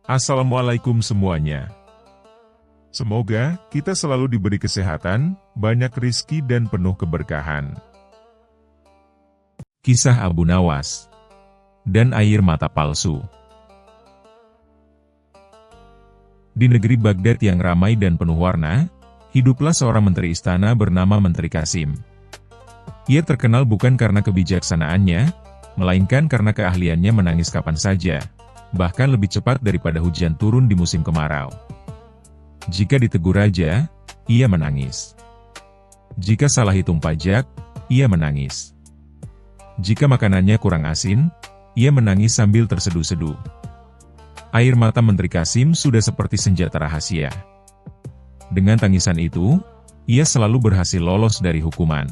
Assalamualaikum semuanya. Semoga kita selalu diberi kesehatan, banyak rizki dan penuh keberkahan. Kisah Abu Nawas dan air mata palsu. Di negeri Baghdad yang ramai dan penuh warna, hiduplah seorang menteri istana bernama Menteri Qasim. Ia terkenal bukan karena kebijaksanaannya, melainkan karena keahliannya menangis kapan saja, bahkan lebih cepat daripada hujan turun di musim kemarau. Jika ditegur raja, ia menangis. Jika salah hitung pajak, ia menangis. Jika makanannya kurang asin, ia menangis sambil terseduh-seduh. Air mata Menteri Qasim sudah seperti senjata rahasia. Dengan tangisan itu, ia selalu berhasil lolos dari hukuman.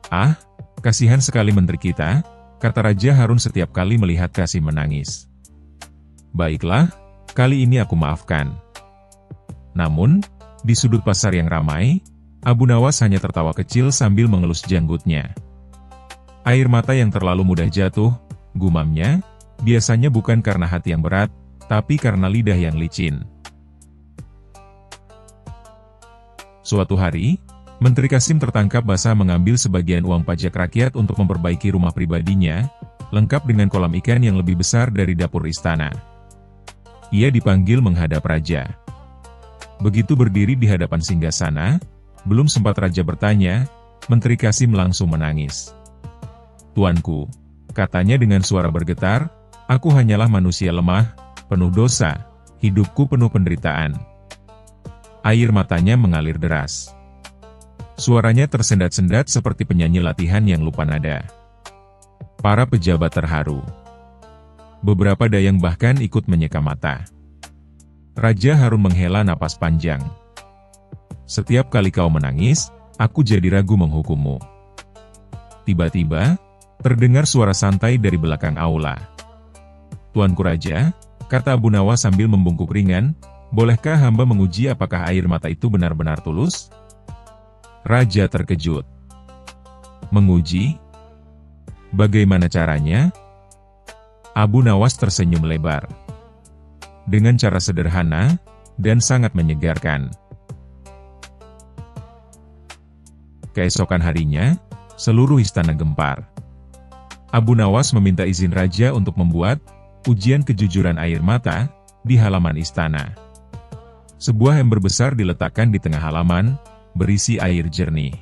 "Ah, kasihan sekali menteri kita," kata Raja Harun setiap kali melihat Qasim menangis. "Baiklah, kali ini aku maafkan." Namun, di sudut pasar yang ramai, Abu Nawas hanya tertawa kecil sambil mengelus janggutnya. "Air mata yang terlalu mudah jatuh," gumamnya, "biasanya bukan karena hati yang berat, tapi karena lidah yang licin." Suatu hari, Menteri Qasim tertangkap basah mengambil sebagian uang pajak rakyat untuk memperbaiki rumah pribadinya, lengkap dengan kolam ikan yang lebih besar dari dapur istana. Ia dipanggil menghadap raja. Begitu berdiri di hadapan singgasana, belum sempat raja bertanya, Menteri Qasim langsung menangis. "Tuanku," katanya dengan suara bergetar, "aku hanyalah manusia lemah, penuh dosa, hidupku penuh penderitaan." Air matanya mengalir deras. Suaranya tersendat-sendat seperti penyanyi latihan yang lupa nada. Para pejabat terharu. Beberapa dayang bahkan ikut menyeka mata. Raja Harun menghela napas panjang. "Setiap kali kau menangis, aku jadi ragu menghukummu." Tiba-tiba, terdengar suara santai dari belakang aula. "Tuanku Raja," kata Abu Nawas sambil membungkuk ringan, "bolehkah hamba menguji apakah air mata itu benar-benar tulus?" Raja terkejut. "Menguji? Bagaimana caranya?" Abu Nawas tersenyum lebar. "Dengan cara sederhana, dan sangat menyegarkan." Keesokan harinya, seluruh istana gempar. Abu Nawas meminta izin raja untuk membuat ujian kejujuran air mata di halaman istana. Sebuah ember besar diletakkan di tengah halaman, berisi air jernih.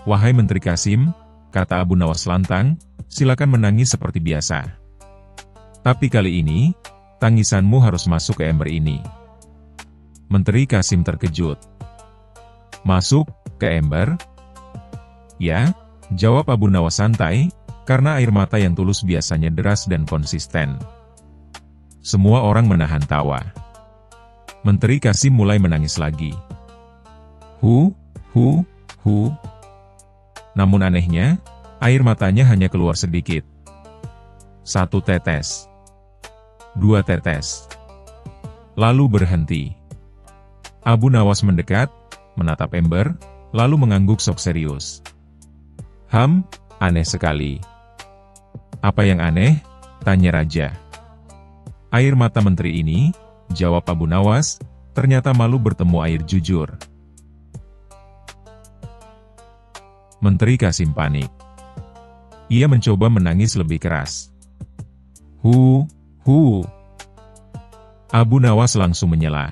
"Wahai Menteri Qasim," kata Abu Nawas lantang, "silakan menangis seperti biasa. Tapi kali ini, tangisanmu harus masuk ke ember ini." Menteri Qasim terkejut. "Masuk ke ember?" "Ya," jawab Abu Nawas santai, "karena air mata yang tulus biasanya deras dan konsisten." Semua orang menahan tawa. Menteri Qasim mulai menangis lagi. Hu. Namun anehnya, air matanya hanya keluar sedikit. 1 tetes. 2 tetes. Lalu berhenti. Abu Nawas mendekat, menatap ember, lalu mengangguk sok serius. Aneh sekali." "Apa yang aneh?" tanya raja. "Air mata menteri ini," jawab Abu Nawas, "ternyata malu bertemu air jujur." Menteri Qasim panik. Ia mencoba menangis lebih keras. Hu. Abu Nawas langsung menyela.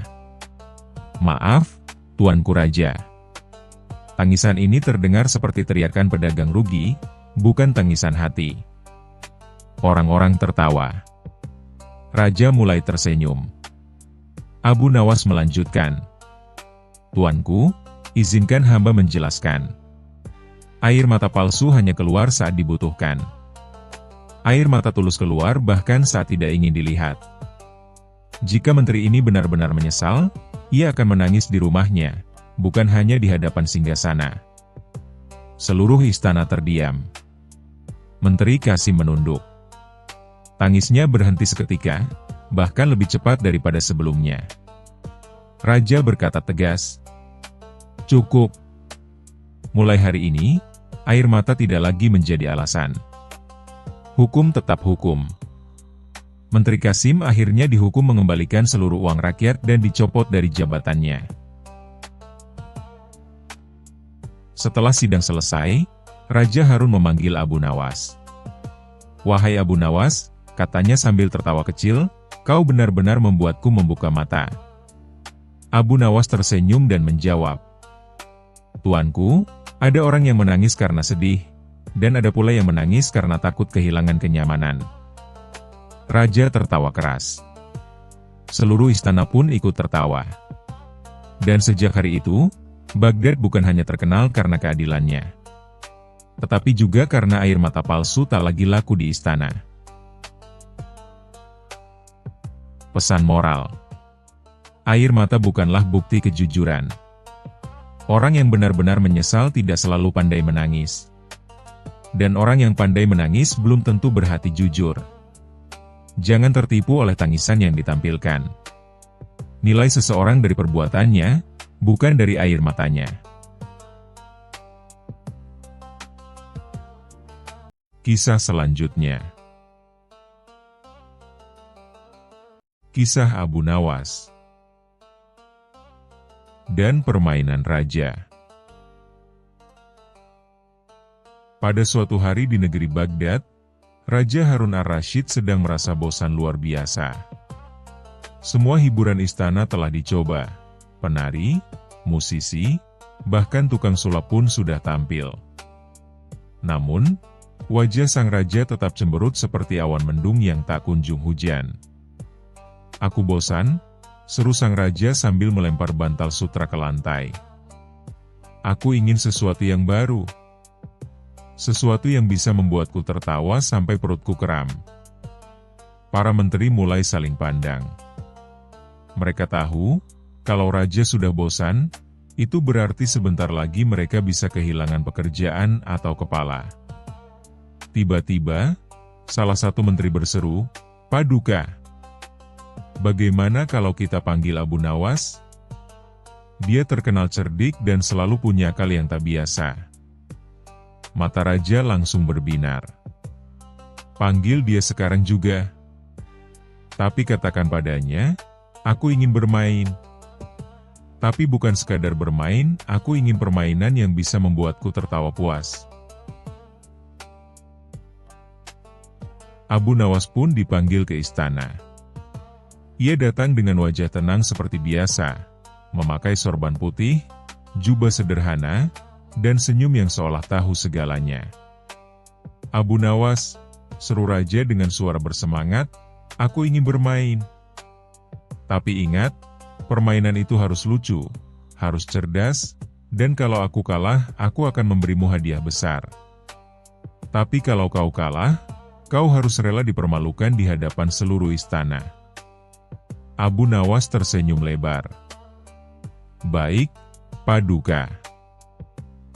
"Maaf, Tuanku Raja." Tangisan ini terdengar seperti teriakan pedagang rugi, bukan tangisan hati. Orang-orang tertawa. Raja mulai tersenyum. Abu Nawas melanjutkan. "Tuanku, izinkan hamba menjelaskan. Air mata palsu hanya keluar saat dibutuhkan. Air mata tulus keluar bahkan saat tidak ingin dilihat. Jika menteri ini benar-benar menyesal, ia akan menangis di rumahnya, bukan hanya di hadapan singgasana." Seluruh istana terdiam. Menteri Qasim menunduk. Tangisnya berhenti seketika, bahkan lebih cepat daripada sebelumnya. Raja berkata tegas, "Cukup. Mulai hari ini, air mata tidak lagi menjadi alasan. Hukum tetap hukum. Menteri Kasim akhirnya dihukum mengembalikan seluruh uang rakyat dan dicopot dari jabatannya. Setelah sidang selesai, Raja Harun memanggil Abu Nawas. "Wahai Abu Nawas," katanya sambil tertawa kecil, "kau benar-benar membuatku membuka mata." Abu Nawas tersenyum dan menjawab, "Tuanku, ada orang yang menangis karena sedih, dan ada pula yang menangis karena takut kehilangan kenyamanan." Raja tertawa keras. Seluruh istana pun ikut tertawa. Dan sejak hari itu, Baghdad bukan hanya terkenal karena keadilannya, tetapi juga karena air mata palsu tak lagi laku di istana. Pesan moral: air mata bukanlah bukti kejujuran. Orang yang benar-benar menyesal tidak selalu pandai menangis. Dan orang yang pandai menangis belum tentu berhati jujur. Jangan tertipu oleh tangisan yang ditampilkan. Nilai seseorang dari perbuatannya, bukan dari air matanya. Kisah selanjutnya. Kisah Abu Nawas dan permainan raja. Pada suatu hari di negeri Baghdad, Raja Harun ar-Rasyid sedang merasa bosan luar biasa. Semua hiburan istana telah dicoba. Penari, musisi, bahkan tukang sulap pun sudah tampil. Namun, wajah sang raja tetap cemberut seperti awan mendung yang tak kunjung hujan. "Aku bosan," seru sang raja sambil melempar bantal sutra ke lantai. "Aku ingin sesuatu yang baru. Sesuatu yang bisa membuatku tertawa sampai perutku kram." Para menteri mulai saling pandang. Mereka tahu, kalau raja sudah bosan, itu berarti sebentar lagi mereka bisa kehilangan pekerjaan atau kepala. Tiba-tiba, salah satu menteri berseru, "Paduka, bagaimana kalau kita panggil Abu Nawas? Dia terkenal cerdik dan selalu punya akal yang tak biasa." Mata raja langsung berbinar. "Panggil dia sekarang juga. Tapi katakan padanya, aku ingin bermain. Tapi bukan sekadar bermain, aku ingin permainan yang bisa membuatku tertawa puas." Abu Nawas pun dipanggil ke istana. Ia datang dengan wajah tenang seperti biasa, memakai sorban putih, jubah sederhana, dan senyum yang seolah tahu segalanya. "Abu Nawas," seru raja dengan suara bersemangat, "aku ingin bermain. Tapi ingat, permainan itu harus lucu, harus cerdas, dan kalau aku kalah, aku akan memberimu hadiah besar. Tapi kalau kau kalah, kau harus rela dipermalukan di hadapan seluruh istana." Abu Nawas tersenyum lebar. "Baik, Paduka.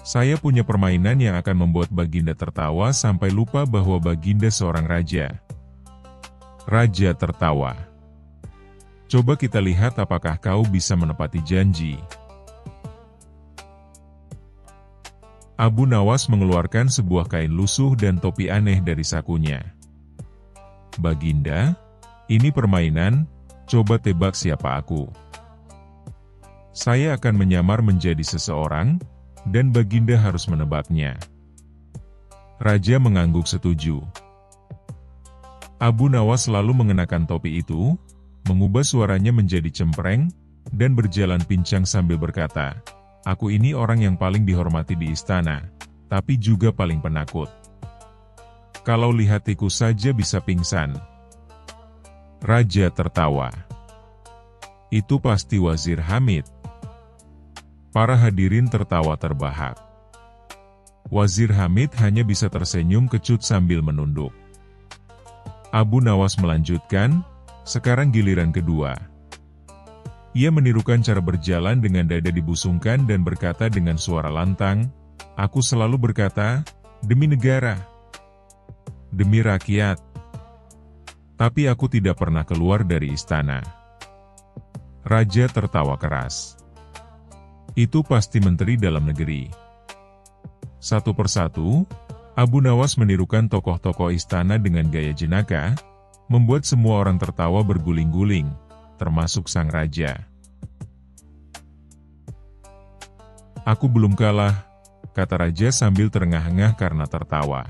Saya punya permainan yang akan membuat Baginda tertawa sampai lupa bahwa Baginda seorang raja." Raja tertawa. "Coba kita lihat apakah kau bisa menepati janji." Abu Nawas mengeluarkan sebuah kain lusuh dan topi aneh dari sakunya. "Baginda, ini permainan, coba tebak siapa aku. Saya akan menyamar menjadi seseorang, dan Baginda harus menebaknya." Raja mengangguk setuju. Abu Nawas lalu mengenakan topi itu, mengubah suaranya menjadi cempreng, dan berjalan pincang sambil berkata, "Aku ini orang yang paling dihormati di istana, tapi juga paling penakut. Kalau lihat tikus saja bisa pingsan." Raja tertawa. "Itu pasti Wazir Hamid." Para hadirin tertawa terbahak. Wazir Hamid hanya bisa tersenyum kecut sambil menunduk. Abu Nawas melanjutkan, "Sekarang giliran kedua." Ia menirukan cara berjalan dengan dada dibusungkan dan berkata dengan suara lantang, "Aku selalu berkata, demi negara, demi rakyat. Tapi aku tidak pernah keluar dari istana." Raja tertawa keras. "Itu pasti menteri dalam negeri." Satu persatu, Abu Nawas menirukan tokoh-tokoh istana dengan gaya jenaka, membuat semua orang tertawa berguling-guling, termasuk sang raja. "Aku belum kalah," kata raja sambil terengah-engah karena tertawa.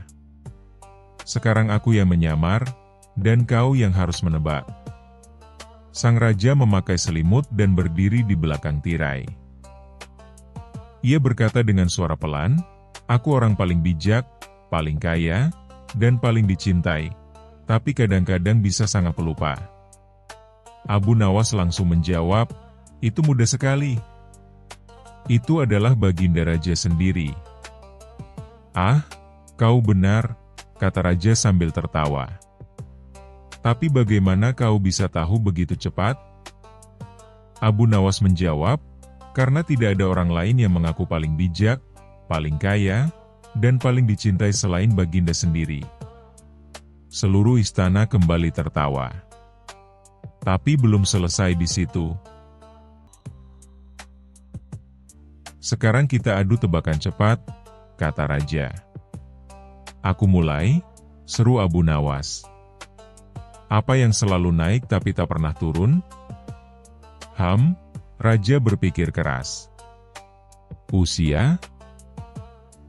"Sekarang aku yang menyamar, dan kau yang harus menebak." Sang raja memakai selimut dan berdiri di belakang tirai. Ia berkata dengan suara pelan, "Aku orang paling bijak, paling kaya, dan paling dicintai, tapi kadang-kadang bisa sangat pelupa." Abu Nawas langsung menjawab, "Itu mudah sekali. Itu adalah baginda raja sendiri." "Ah, kau benar," kata raja sambil tertawa. "Tapi bagaimana kau bisa tahu begitu cepat?" Abu Nawas menjawab, "Karena tidak ada orang lain yang mengaku paling bijak, paling kaya, dan paling dicintai selain baginda sendiri." Seluruh istana kembali tertawa. Tapi belum selesai di situ. "Sekarang kita adu tebakan cepat," kata raja. "Aku mulai," seru Abu Nawas. "Apa yang selalu naik tapi tak pernah turun?" Raja berpikir keras. "Usia?"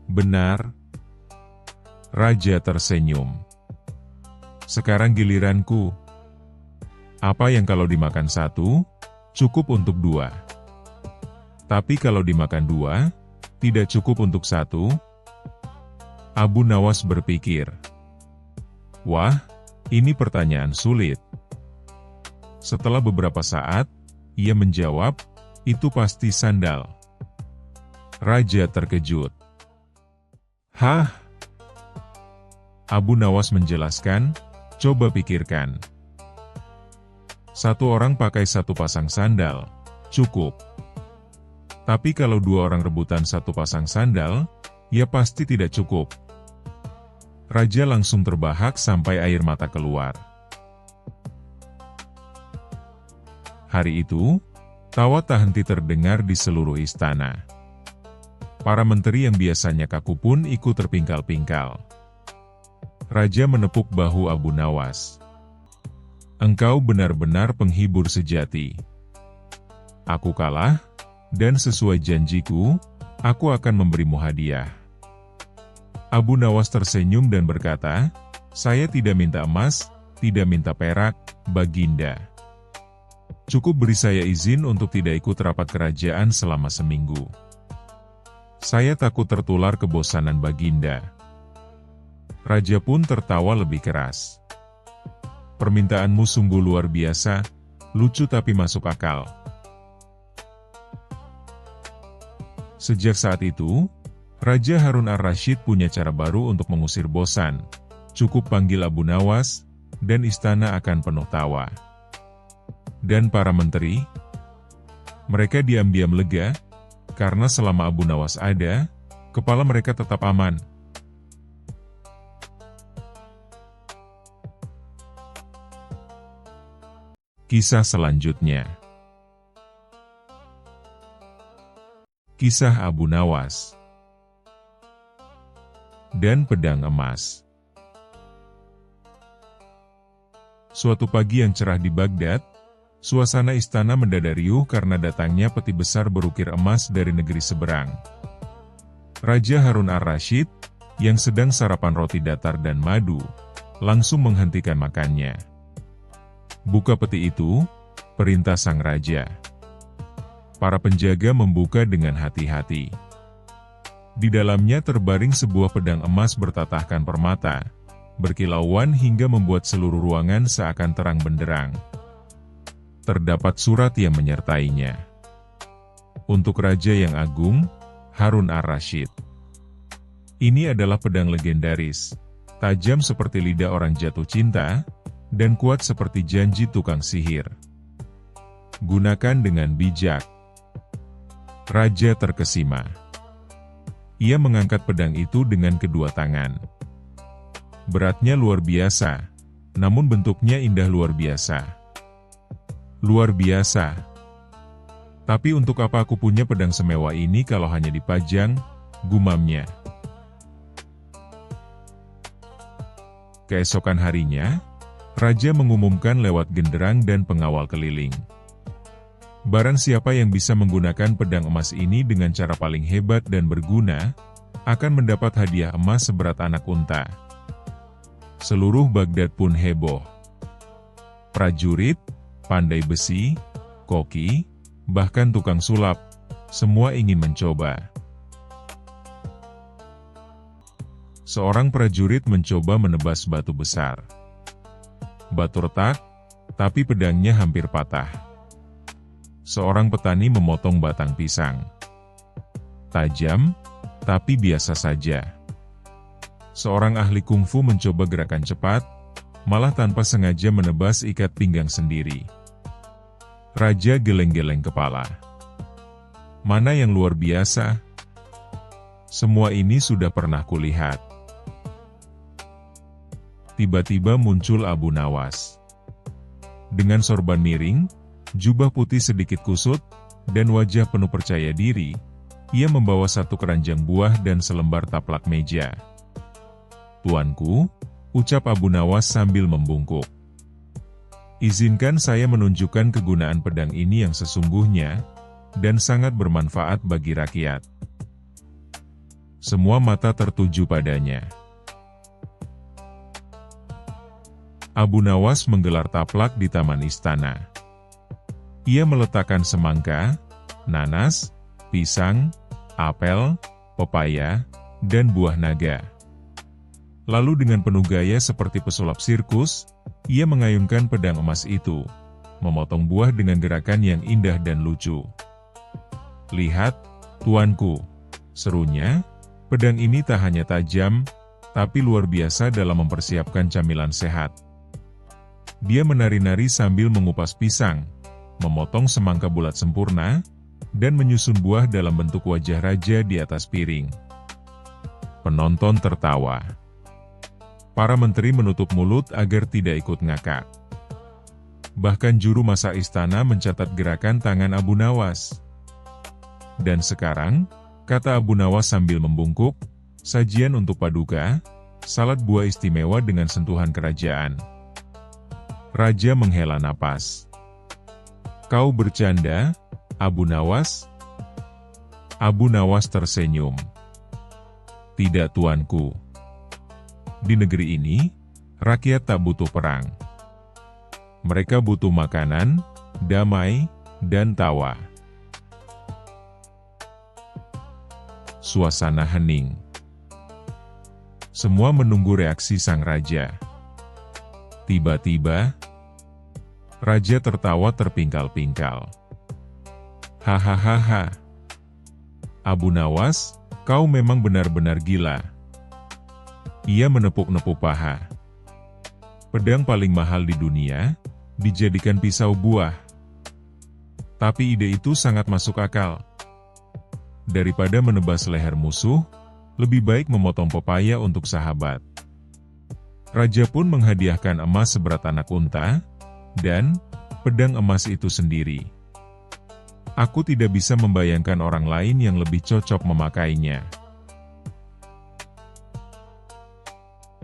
"Benar." Raja tersenyum. "Sekarang giliranku. Apa yang kalau dimakan satu, cukup untuk dua? Tapi kalau dimakan dua, tidak cukup untuk satu?" Abu Nawas berpikir. "Wah, ini pertanyaan sulit." Setelah beberapa saat, ia menjawab, "Itu pasti sandal." Raja terkejut. "Hah?" Abu Nawas menjelaskan, "Coba pikirkan. Satu orang pakai satu pasang sandal, cukup. Tapi kalau dua orang rebutan satu pasang sandal, ya pasti tidak cukup." Raja langsung terbahak sampai air mata keluar. Hari itu, tawa tak henti terdengar di seluruh istana. Para menteri yang biasanya kaku pun ikut terpingkal-pingkal. Raja menepuk bahu Abu Nawas. "Engkau benar-benar penghibur sejati. Aku kalah, dan sesuai janjiku, aku akan memberimu hadiah." Abu Nawas tersenyum dan berkata, "Saya tidak minta emas, tidak minta perak, baginda. Cukup beri saya izin untuk tidak ikut rapat kerajaan selama seminggu. Saya takut tertular kebosanan baginda." Raja pun tertawa lebih keras. "Permintaanmu sungguh luar biasa, lucu tapi masuk akal." Sejak saat itu, Raja Harun ar-Rasyid punya cara baru untuk mengusir bosan. Cukup panggil Abu Nawas, dan istana akan penuh tawa. Dan para menteri, mereka diam-diam lega, karena selama Abu Nawas ada, kepala mereka tetap aman. Kisah selanjutnya. Kisah Abu Nawas dan pedang emas. Suatu pagi yang cerah di Baghdad, suasana istana mendadak riuh karena datangnya peti besar berukir emas dari negeri seberang. Raja Harun ar-Rasyid, yang sedang sarapan roti datar dan madu, langsung menghentikan makannya. "Buka peti itu," perintah sang raja. Para penjaga membuka dengan hati-hati. Di dalamnya terbaring sebuah pedang emas bertatahkan permata, berkilauan hingga membuat seluruh ruangan seakan terang benderang. Terdapat surat yang menyertainya. Untuk Raja yang Agung, Harun ar-Rasyid. Ini adalah pedang legendaris, tajam seperti lidah orang jatuh cinta, dan kuat seperti janji tukang sihir. Gunakan dengan bijak. Raja terkesima. Ia mengangkat pedang itu dengan kedua tangan. Beratnya luar biasa, namun bentuknya indah luar biasa. Luar biasa. Tapi untuk apa aku punya pedang semewah ini kalau hanya dipajang, gumamnya. Keesokan harinya, Raja mengumumkan lewat genderang dan pengawal keliling. Barang siapa yang bisa menggunakan pedang emas ini dengan cara paling hebat dan berguna, akan mendapat hadiah emas seberat anak unta. Seluruh Baghdad pun heboh. Prajurit, pandai besi, koki, bahkan tukang sulap, semua ingin mencoba. Seorang prajurit mencoba menebas batu besar. Batu retak, tapi pedangnya hampir patah. Seorang petani memotong batang pisang. Tajam, tapi biasa saja. Seorang ahli kungfu mencoba gerakan cepat, malah tanpa sengaja menebas ikat pinggang sendiri. Raja geleng-geleng kepala. Mana yang luar biasa? Semua ini sudah pernah kulihat. Tiba-tiba muncul Abu Nawas. Dengan sorban miring, jubah putih sedikit kusut, dan wajah penuh percaya diri, ia membawa satu keranjang buah dan selembar taplak meja. "Tuanku," ucap Abu Nawas sambil membungkuk. "Izinkan saya menunjukkan kegunaan pedang ini yang sesungguhnya, dan sangat bermanfaat bagi rakyat." Semua mata tertuju padanya. Abu Nawas menggelar taplak di taman istana. Ia meletakkan semangka, nanas, pisang, apel, pepaya, dan buah naga. Lalu dengan penuh gaya seperti pesulap sirkus, ia mengayunkan pedang emas itu, memotong buah dengan gerakan yang indah dan lucu. "Lihat, tuanku," serunya, "pedang ini tak hanya tajam, tapi luar biasa dalam mempersiapkan camilan sehat." Dia menari-nari sambil mengupas pisang, memotong semangka bulat sempurna, dan menyusun buah dalam bentuk wajah raja di atas piring. Penonton tertawa. Para menteri menutup mulut agar tidak ikut ngakak. Bahkan juru masak istana mencatat gerakan tangan Abu Nawas. "Dan sekarang," kata Abu Nawas sambil membungkuk, "sajian untuk paduka, salad buah istimewa dengan sentuhan kerajaan." Raja menghela napas. "Kau bercanda, Abu Nawas?" Abu Nawas tersenyum. "Tidak, tuanku. Di negeri ini, rakyat tak butuh perang. Mereka butuh makanan, damai, dan tawa." Suasana hening. Semua menunggu reaksi sang raja. Tiba-tiba, raja tertawa terpingkal-pingkal. "Hahaha. Abu Nawas, kau memang benar-benar gila." Ia menepuk-nepuk paha. "Pedang paling mahal di dunia, dijadikan pisau buah. Tapi ide itu sangat masuk akal. Daripada menebas leher musuh, lebih baik memotong pepaya untuk sahabat." Raja pun menghadiahkan emas seberat anak unta, dan pedang emas itu sendiri. "Aku tidak bisa membayangkan orang lain yang lebih cocok memakainya."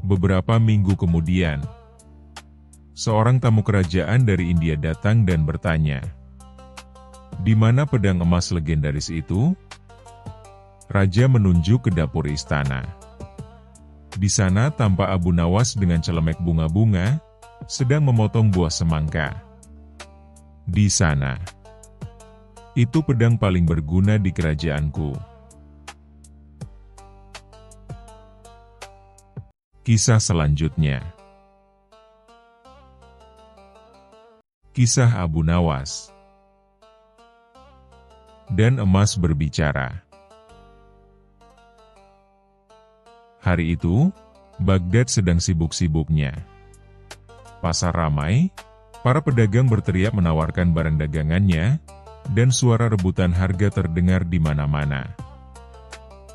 Beberapa minggu kemudian, seorang tamu kerajaan dari India datang dan bertanya, "Di mana pedang emas legendaris itu?" Raja menunjuk ke dapur istana. Di sana tampak Abu Nawas dengan celemek bunga-bunga, sedang memotong buah semangka. "Di sana. Itu pedang paling berguna di kerajaanku." Kisah selanjutnya. Kisah Abu Nawas dan emas berbicara. Hari itu, Baghdad sedang sibuk-sibuknya. Pasar ramai, para pedagang berteriak menawarkan barang dagangannya, dan suara rebutan harga terdengar di mana-mana.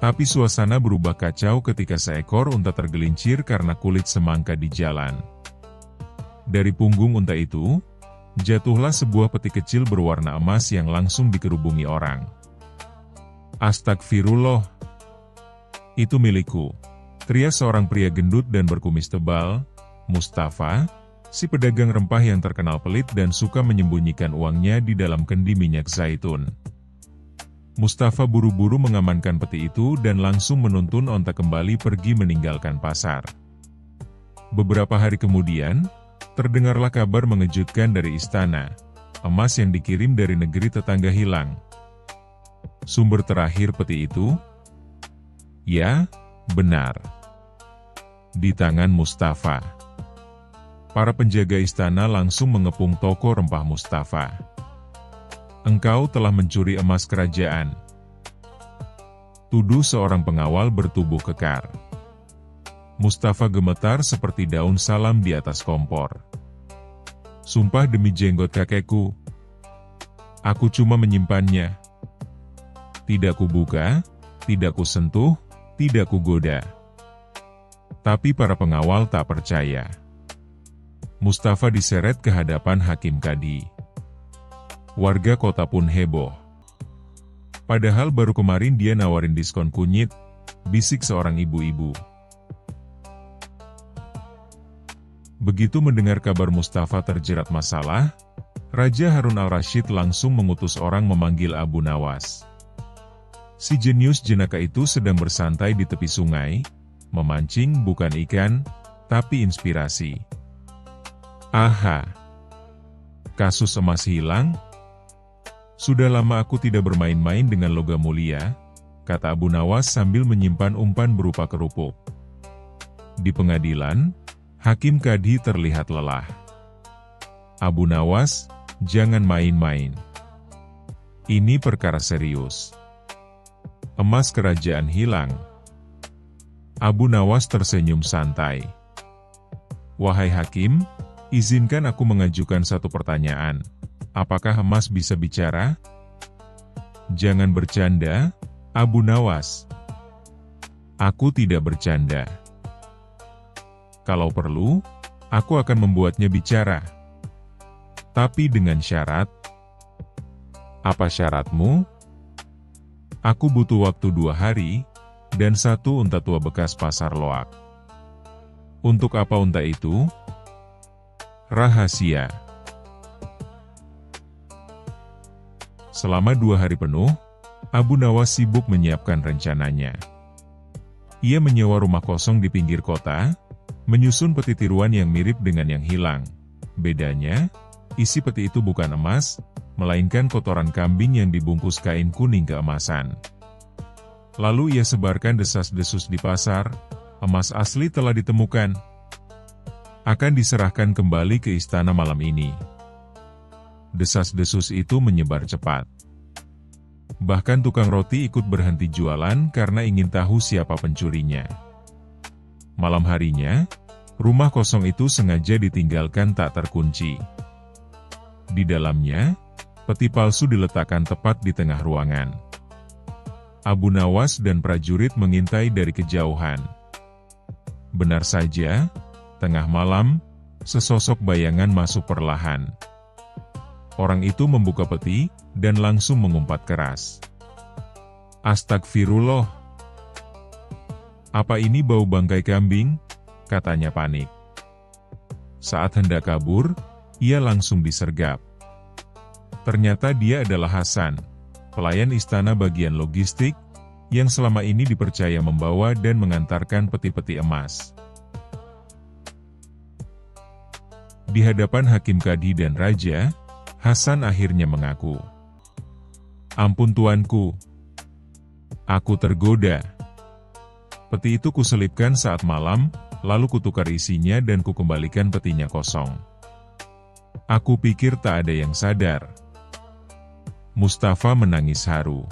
Tapi suasana berubah kacau ketika seekor unta tergelincir karena kulit semangka di jalan. Dari punggung unta itu, jatuhlah sebuah peti kecil berwarna emas yang langsung dikerubungi orang. "Astagfirullah, itu milikku," teriak seorang pria gendut dan berkumis tebal. "Mustafa, si pedagang rempah yang terkenal pelit dan suka menyembunyikan uangnya di dalam kendi minyak zaitun. Mustafa buru-buru mengamankan peti itu dan langsung menuntun onta kembali pergi meninggalkan pasar. Beberapa hari kemudian, terdengarlah kabar mengejutkan dari istana. Emas yang dikirim dari negeri tetangga hilang. Sumber terakhir peti itu? Ya, benar. Di tangan Mustafa. Para penjaga istana langsung mengepung toko rempah Mustafa. Engkau telah mencuri emas kerajaan. Tuduh seorang pengawal bertubuh kekar. Mustafa gemetar seperti daun salam di atas kompor. Sumpah demi jenggot kakekku. Aku cuma menyimpannya. Tidak kubuka, tidak kusentuh, tidak kugoda. Tapi para pengawal tak percaya. Mustafa diseret ke hadapan Hakim Kadi. Warga kota pun heboh. Padahal baru kemarin dia nawarin diskon kunyit, bisik seorang ibu-ibu. Begitu mendengar kabar Mustafa terjerat masalah, Raja Harun al-Rashid langsung mengutus orang memanggil Abu Nawas. Si jenius jenaka itu sedang bersantai di tepi sungai, memancing bukan ikan, tapi inspirasi. Aha! Kasus emas hilang? Sudah lama aku tidak bermain-main dengan logam mulia, kata Abu Nawas sambil menyimpan umpan berupa kerupuk. Di pengadilan, Hakim Kadi terlihat lelah. Abu Nawas, jangan main-main. Ini perkara serius. Emas kerajaan hilang. Abu Nawas tersenyum santai. Wahai Hakim, izinkan aku mengajukan satu pertanyaan. Apakah emas bisa bicara? Jangan bercanda, Abu Nawas. Aku tidak bercanda. Kalau perlu, aku akan membuatnya bicara. Tapi dengan syarat. Apa syaratmu? Aku butuh waktu 2 hari, dan 1 unta tua bekas pasar loak. Untuk apa unta itu? Rahasia. Selama 2 hari penuh, Abu Nawas sibuk menyiapkan rencananya. Ia menyewa rumah kosong di pinggir kota, menyusun peti tiruan yang mirip dengan yang hilang. Bedanya, isi peti itu bukan emas, melainkan kotoran kambing yang dibungkus kain kuning keemasan. Lalu ia sebarkan desas-desus di pasar, emas asli telah ditemukan. Akan diserahkan kembali ke istana malam ini. Desas-desus itu menyebar cepat. Bahkan tukang roti ikut berhenti jualan karena ingin tahu siapa pencurinya. Malam harinya, rumah kosong itu sengaja ditinggalkan tak terkunci. Di dalamnya, peti palsu diletakkan tepat di tengah ruangan. Abu Nawas dan prajurit mengintai dari kejauhan. Benar saja, tengah malam, sesosok bayangan masuk perlahan. Orang itu membuka peti, dan langsung mengumpat keras. Astagfirullah. Apa ini bau bangkai kambing? Katanya panik. Saat hendak kabur, ia langsung disergap. Ternyata dia adalah Hasan, pelayan istana bagian logistik, yang selama ini dipercaya membawa dan mengantarkan peti-peti emas. Di hadapan Hakim Kadi dan Raja, Hasan akhirnya mengaku. Ampun tuanku. Aku tergoda. Peti itu kuselipkan saat malam, lalu kutukar isinya dan kukembalikan petinya kosong. Aku pikir tak ada yang sadar. Mustafa menangis haru.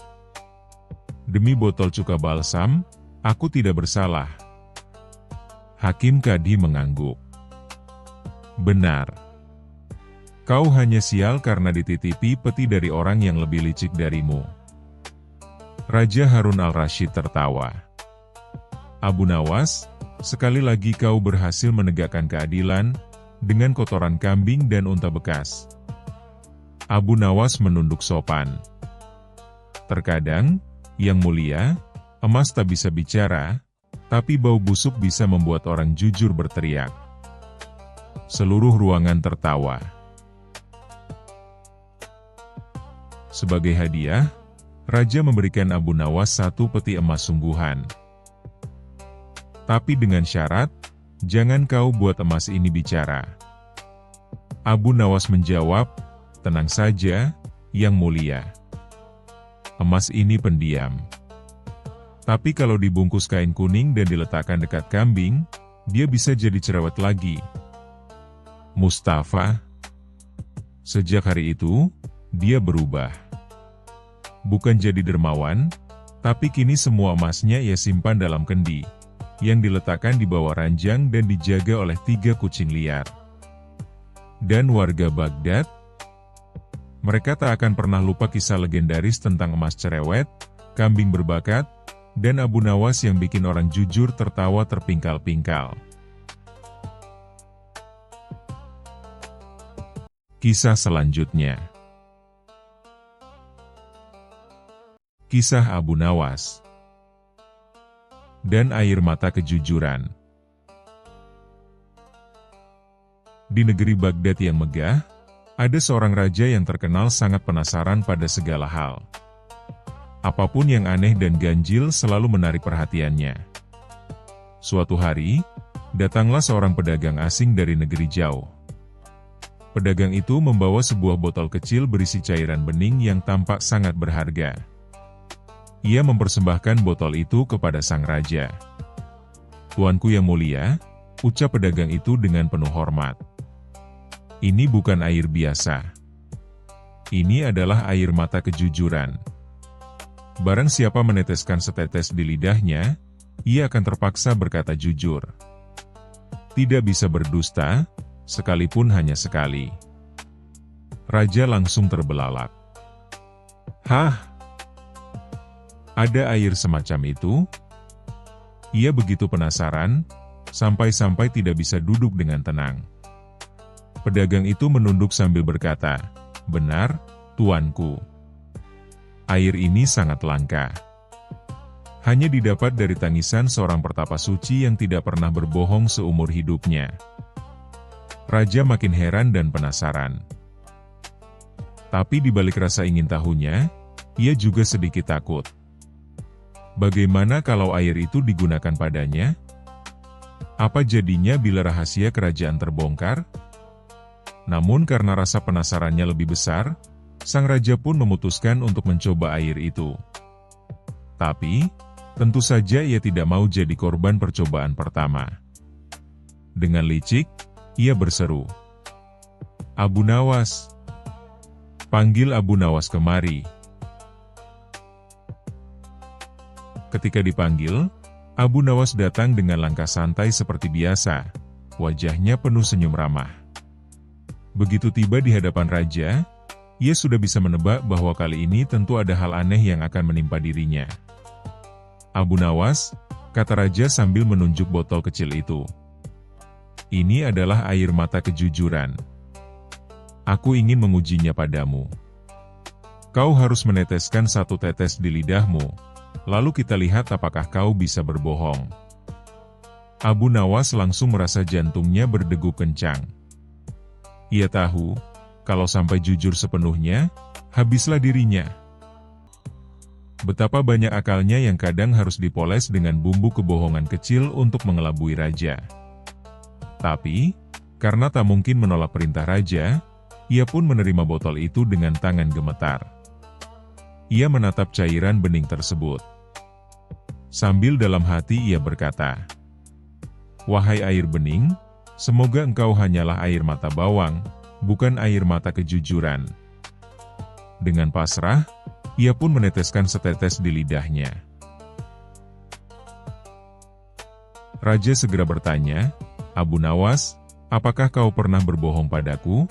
Demi botol cuka balsam, aku tidak bersalah. Hakim Kadi mengangguk. Benar. Kau hanya sial karena dititipi peti dari orang yang lebih licik darimu. Raja Harun al-Rashid tertawa. Abu Nawas, sekali lagi kau berhasil menegakkan keadilan, dengan kotoran kambing dan unta bekas. Abu Nawas menunduk sopan. Terkadang, Yang Mulia, emas tak bisa bicara, tapi bau busuk bisa membuat orang jujur berteriak. Seluruh ruangan tertawa. Sebagai hadiah, Raja memberikan Abu Nawas 1 peti emas sungguhan. Tapi dengan syarat, jangan kau buat emas ini bicara. Abu Nawas menjawab, tenang saja, Yang Mulia. Emas ini pendiam. Tapi kalau dibungkus kain kuning dan diletakkan dekat kambing, dia bisa jadi cerewet lagi. Mustafa. Sejak hari itu, dia berubah. Bukan jadi dermawan, tapi kini semua emasnya ia simpan dalam kendi, yang diletakkan di bawah ranjang dan dijaga oleh 3 kucing liar. Dan warga Baghdad, mereka tak akan pernah lupa kisah legendaris tentang emas cerewet, kambing berbakat, dan Abu Nawas yang bikin orang jujur tertawa terpingkal-pingkal. Kisah selanjutnya. Kisah Abu Nawas dan air mata kejujuran. Di negeri Baghdad yang megah, ada seorang raja yang terkenal sangat penasaran pada segala hal. Apapun yang aneh dan ganjil selalu menarik perhatiannya. Suatu hari, datanglah seorang pedagang asing dari negeri jauh. Pedagang itu membawa sebuah botol kecil berisi cairan bening yang tampak sangat berharga. Ia mempersembahkan botol itu kepada sang raja. "Tuanku yang mulia," ucap pedagang itu dengan penuh hormat. "Ini bukan air biasa. Ini adalah air mata kejujuran. Barang siapa meneteskan setetes di lidahnya, ia akan terpaksa berkata jujur. Tidak bisa berdusta, sekalipun hanya sekali." Raja langsung terbelalak. "Hah? Ada air semacam itu?" Ia begitu penasaran, sampai-sampai tidak bisa duduk dengan tenang. Pedagang itu menunduk sambil berkata, "Benar, tuanku. Air ini sangat langka. Hanya didapat dari tangisan seorang pertapa suci yang tidak pernah berbohong seumur hidupnya." Raja makin heran dan penasaran. Tapi di balik rasa ingin tahunya, ia juga sedikit takut. Bagaimana kalau air itu digunakan padanya? Apa jadinya bila rahasia kerajaan terbongkar? Namun karena rasa penasarannya lebih besar, sang raja pun memutuskan untuk mencoba air itu. Tapi, tentu saja ia tidak mau jadi korban percobaan pertama. Dengan licik, ia berseru, "Abu Nawas, panggil Abu Nawas kemari." Ketika dipanggil, Abu Nawas datang dengan langkah santai seperti biasa, wajahnya penuh senyum ramah. Begitu tiba di hadapan raja, ia sudah bisa menebak bahwa kali ini tentu ada hal aneh yang akan menimpa dirinya. "Abu Nawas," kata raja sambil menunjuk botol kecil itu. "Ini adalah air mata kejujuran. Aku ingin mengujinya padamu. Kau harus meneteskan 1 tetes di lidahmu, lalu kita lihat apakah kau bisa berbohong." Abu Nawas langsung merasa jantungnya berdegup kencang. Ia tahu, kalau sampai jujur sepenuhnya, habislah dirinya. Betapa banyak akalnya yang kadang harus dipoles dengan bumbu kebohongan kecil untuk mengelabui raja. Tapi, karena tak mungkin menolak perintah raja, ia pun menerima botol itu dengan tangan gemetar. Ia menatap cairan bening tersebut. Sambil dalam hati ia berkata, "Wahai air bening, semoga engkau hanyalah air mata bawang, bukan air mata kejujuran." Dengan pasrah, ia pun meneteskan setetes di lidahnya. Raja segera bertanya, "Abu Nawas, apakah kau pernah berbohong padaku?"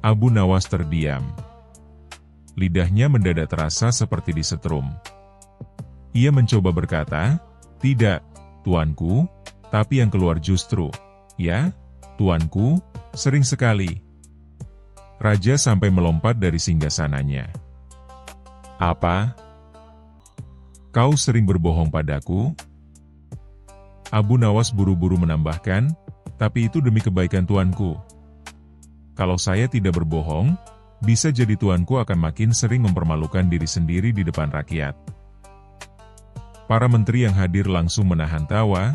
Abu Nawas terdiam. Lidahnya mendadak terasa seperti disetrum. Ia mencoba berkata, "Tidak, tuanku," tapi yang keluar justru, "Ya, tuanku, sering sekali." Raja sampai melompat dari singgasananya. "Apa? Kau sering berbohong padaku?" Abu Nawas buru-buru menambahkan, Tapi itu demi kebaikan tuanku. Kalau saya tidak berbohong, bisa jadi tuanku akan makin sering mempermalukan diri sendiri di depan rakyat. Para menteri yang hadir langsung menahan tawa,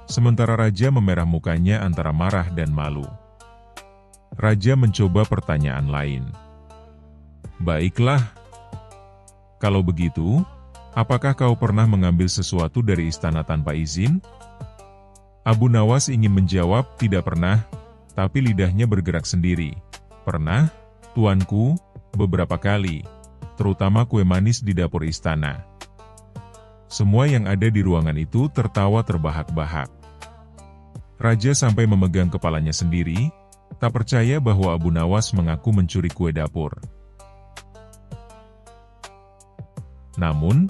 sementara raja memerah mukanya antara marah dan malu. Raja mencoba pertanyaan lain. Baiklah. Kalau begitu, apakah kau pernah mengambil sesuatu dari istana tanpa izin? Abu Nawas ingin menjawab tidak pernah, tapi lidahnya bergerak sendiri. Pernah, tuanku, beberapa kali, terutama kue manis di dapur istana. Semua yang ada di ruangan itu tertawa terbahak-bahak. Raja sampai memegang kepalanya sendiri, tak percaya bahwa Abu Nawas mengaku mencuri kue dapur. Namun,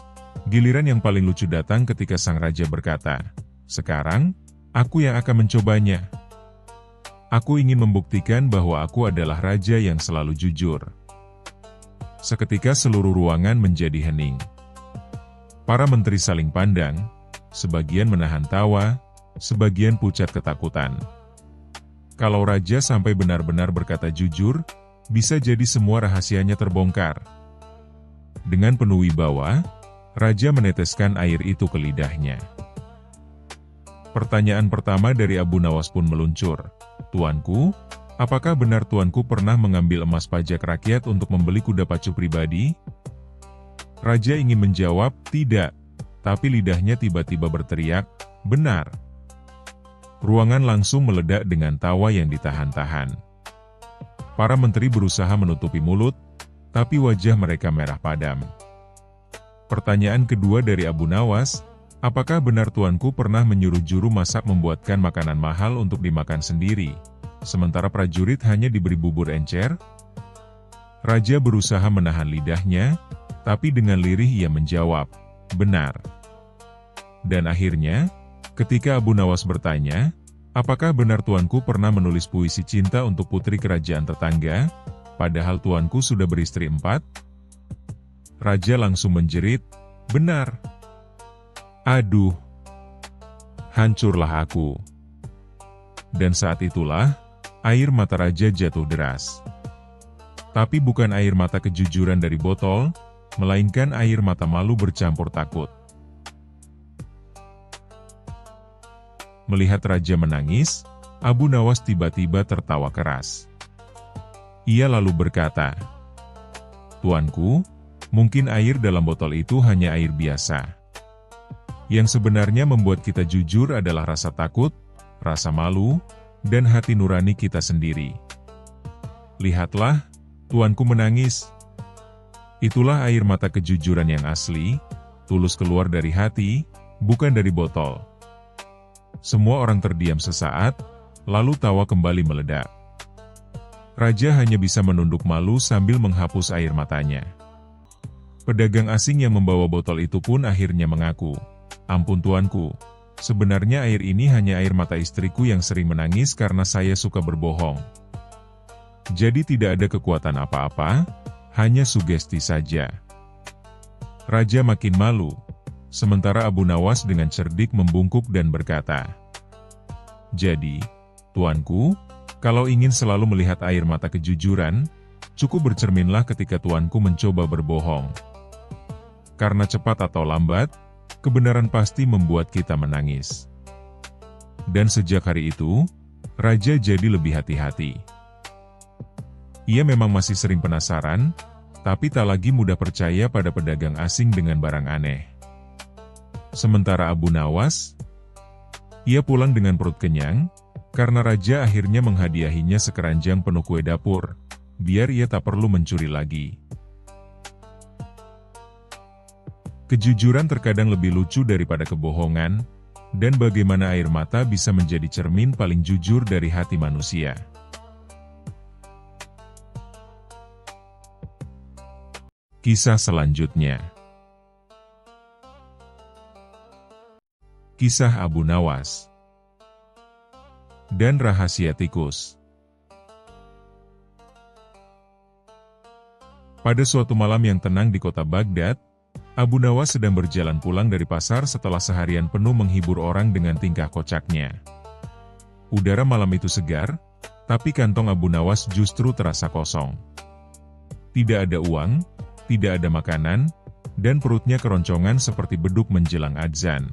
giliran yang paling lucu datang ketika sang raja berkata, "Sekarang, aku yang akan mencobanya. Aku ingin membuktikan bahwa aku adalah raja yang selalu jujur." Seketika seluruh ruangan menjadi hening. Para menteri saling pandang, sebagian menahan tawa, sebagian pucat ketakutan. Kalau raja sampai benar-benar berkata jujur, bisa jadi semua rahasianya terbongkar. Dengan penuh wibawa, raja meneteskan air itu ke lidahnya. Pertanyaan pertama dari Abu Nawas pun meluncur. "Tuanku, apakah benar tuanku pernah mengambil emas pajak rakyat untuk membeli kuda pacu pribadi?" Raja ingin menjawab, "Tidak," tapi lidahnya tiba-tiba berteriak, "Benar." Ruangan langsung meledak dengan tawa yang ditahan-tahan. Para menteri berusaha menutupi mulut, tapi wajah mereka merah padam. Pertanyaan kedua dari Abu Nawas, "Apakah benar tuanku pernah menyuruh juru masak membuatkan makanan mahal untuk dimakan sendiri, sementara prajurit hanya diberi bubur encer?" Raja berusaha menahan lidahnya, tapi dengan lirih ia menjawab, "Benar." Dan akhirnya, ketika Abu Nawas bertanya, "Apakah benar tuanku pernah menulis puisi cinta untuk putri kerajaan tetangga, padahal tuanku sudah beristri 4?" Raja langsung menjerit, "Benar." Aduh, hancurlah aku. Dan saat itulah, air mata raja jatuh deras. Tapi bukan air mata kejujuran dari botol, melainkan air mata malu bercampur takut. Melihat raja menangis, Abu Nawas tiba-tiba tertawa keras. Ia lalu berkata, "Tuanku, mungkin air dalam botol itu hanya air biasa. Yang sebenarnya membuat kita jujur adalah rasa takut, rasa malu, dan hati nurani kita sendiri. Lihatlah, tuanku menangis. Itulah air mata kejujuran yang asli, tulus keluar dari hati, bukan dari botol." Semua orang terdiam sesaat, lalu tawa kembali meledak. Raja hanya bisa menunduk malu sambil menghapus air matanya. Pedagang asing yang membawa botol itu pun akhirnya mengaku, "Ampun tuanku, sebenarnya air ini hanya air mata istriku yang sering menangis karena saya suka berbohong. Jadi tidak ada kekuatan apa-apa, hanya sugesti saja." Raja makin malu, sementara Abu Nawas dengan cerdik membungkuk dan berkata, "Jadi, tuanku, kalau ingin selalu melihat air mata kejujuran, cukup bercerminlah ketika tuanku mencoba berbohong. Karena cepat atau lambat, kebenaran pasti membuat kita menangis." Dan sejak hari itu, Raja jadi lebih hati-hati. Ia memang masih sering penasaran, tapi tak lagi mudah percaya pada pedagang asing dengan barang aneh. Sementara Abu Nawas, ia pulang dengan perut kenyang, karena Raja akhirnya menghadiahinya sekeranjang penuh kue dapur, biar ia tak perlu mencuri lagi. Kejujuran terkadang lebih lucu daripada kebohongan, dan bagaimana air mata bisa menjadi cermin paling jujur dari hati manusia. Kisah selanjutnya. Kisah Abu Nawas dan rahasia tikus. Pada suatu malam yang tenang di kota Baghdad, Abu Nawas sedang berjalan pulang dari pasar setelah seharian penuh menghibur orang dengan tingkah kocaknya. Udara malam itu segar, tapi kantong Abu Nawas justru terasa kosong. Tidak ada uang, tidak ada makanan, dan perutnya keroncongan seperti beduk menjelang adzan.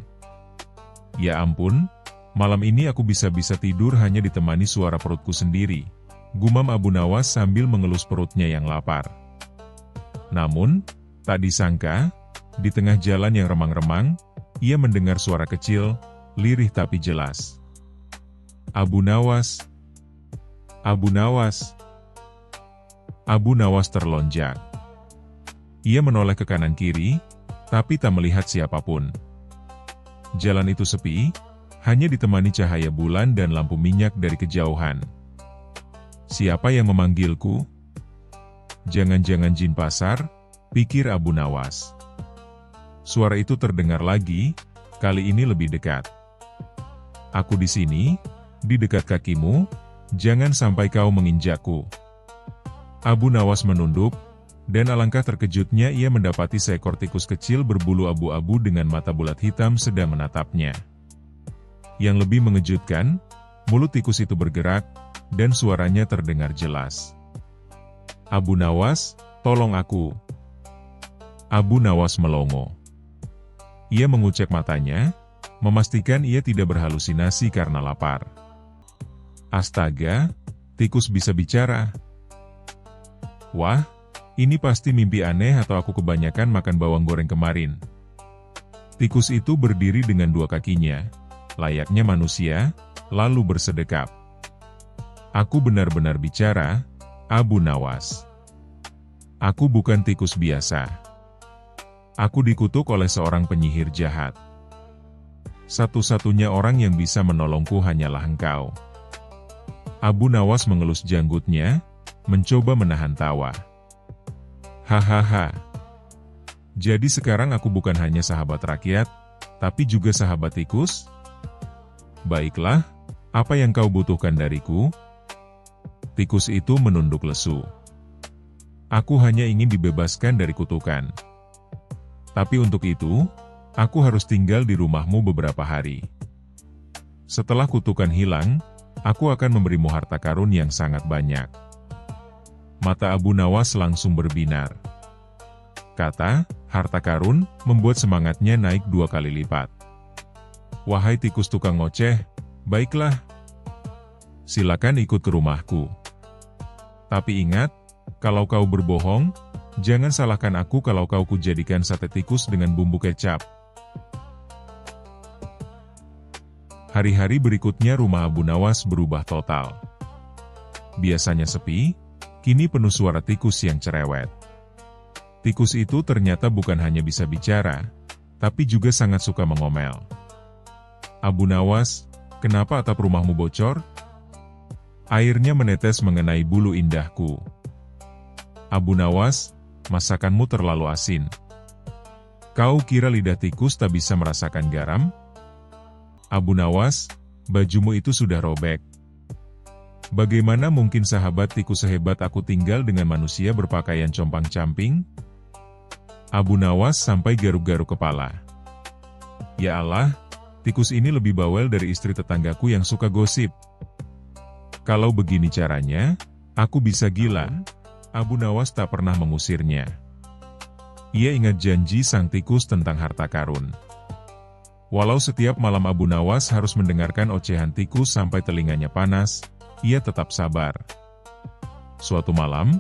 Ya ampun, malam ini aku bisa-bisa tidur hanya ditemani suara perutku sendiri, gumam Abu Nawas sambil mengelus perutnya yang lapar. Namun, tak disangka, di tengah jalan yang remang-remang, ia mendengar suara kecil, lirih tapi jelas. Abu Nawas. Abu Nawas. Abu Nawas terlonjak. Ia menoleh ke kanan-kiri, tapi tak melihat siapapun. Jalan itu sepi, hanya ditemani cahaya bulan dan lampu minyak dari kejauhan. Siapa yang memanggilku? Jangan-jangan jin pasar, pikir Abu Nawas. Suara itu terdengar lagi, kali ini lebih dekat. Aku di sini, di dekat kakimu, jangan sampai kau menginjakku. Abu Nawas menunduk, dan alangkah terkejutnya ia mendapati seekor tikus kecil berbulu abu-abu dengan mata bulat hitam sedang menatapnya. Yang lebih mengejutkan, mulut tikus itu bergerak, dan suaranya terdengar jelas. Abu Nawas, tolong aku. Abu Nawas melongo. Ia mengucek matanya, memastikan ia tidak berhalusinasi karena lapar. Astaga, tikus bisa bicara. Wah, ini pasti mimpi aneh atau aku kebanyakan makan bawang goreng kemarin. Tikus itu berdiri dengan dua kakinya, layaknya manusia, lalu bersedekap. Aku benar-benar bicara, Abu Nawas. Aku bukan tikus biasa. Aku dikutuk oleh seorang penyihir jahat. Satu-satunya orang yang bisa menolongku hanyalah engkau. Abu Nawas mengelus janggutnya, mencoba menahan tawa. Hahaha. Jadi sekarang aku bukan hanya sahabat rakyat, tapi juga sahabat tikus? Baiklah, apa yang kau butuhkan dariku? Tikus itu menunduk lesu. Aku hanya ingin dibebaskan dari kutukan. Tapi untuk itu, aku harus tinggal di rumahmu beberapa hari. Setelah kutukan hilang, aku akan memberimu harta karun yang sangat banyak. Mata Abu Nawas langsung berbinar. Kata, harta karun, membuat semangatnya naik 2 kali lipat. Wahai tikus tukang ngoceh, baiklah. Silakan ikut ke rumahku. Tapi ingat, kalau kau berbohong, jangan salahkan aku kalau kau kujadikan sate tikus dengan bumbu kecap. Hari-hari berikutnya rumah Abu Nawas berubah total. Biasanya sepi, kini penuh suara tikus yang cerewet. Tikus itu ternyata bukan hanya bisa bicara, tapi juga sangat suka mengomel. Abu Nawas, kenapa atap rumahmu bocor? Airnya menetes mengenai bulu indahku. Abu Nawas, masakanmu terlalu asin. Kau kira lidah tikus tak bisa merasakan garam? Abu Nawas, bajumu itu sudah robek. Bagaimana mungkin sahabat tikus sehebat aku tinggal dengan manusia berpakaian compang-camping? Abu Nawas sampai garuk-garuk kepala. Ya Allah, tikus ini lebih bawel dari istri tetanggaku yang suka gosip. Kalau begini caranya, aku bisa gila. Abu Nawas tak pernah mengusirnya. Ia ingat janji sang tikus tentang harta karun. Walau setiap malam Abu Nawas harus mendengarkan ocehan tikus sampai telinganya panas, ia tetap sabar. Suatu malam,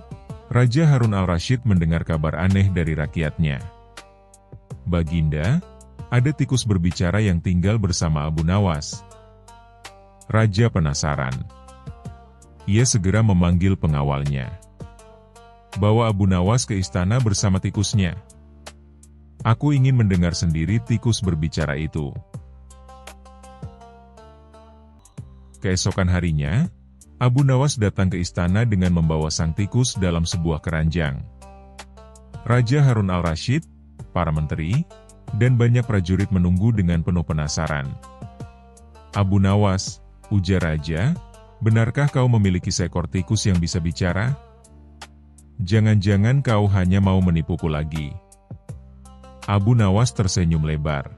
Raja Harun al-Rasyid mendengar kabar aneh dari rakyatnya. Baginda, ada tikus berbicara yang tinggal bersama Abu Nawas. Raja penasaran. Ia segera memanggil pengawalnya. Bawa Abu Nawas ke istana bersama tikusnya. Aku ingin mendengar sendiri tikus berbicara itu. Keesokan harinya, Abu Nawas datang ke istana dengan membawa sang tikus dalam sebuah keranjang. Raja Harun al-Rasyid, para menteri, dan banyak prajurit menunggu dengan penuh penasaran. Abu Nawas, ujar raja, benarkah kau memiliki seekor tikus yang bisa bicara? Jangan-jangan kau hanya mau menipuku lagi. Abu Nawas tersenyum lebar.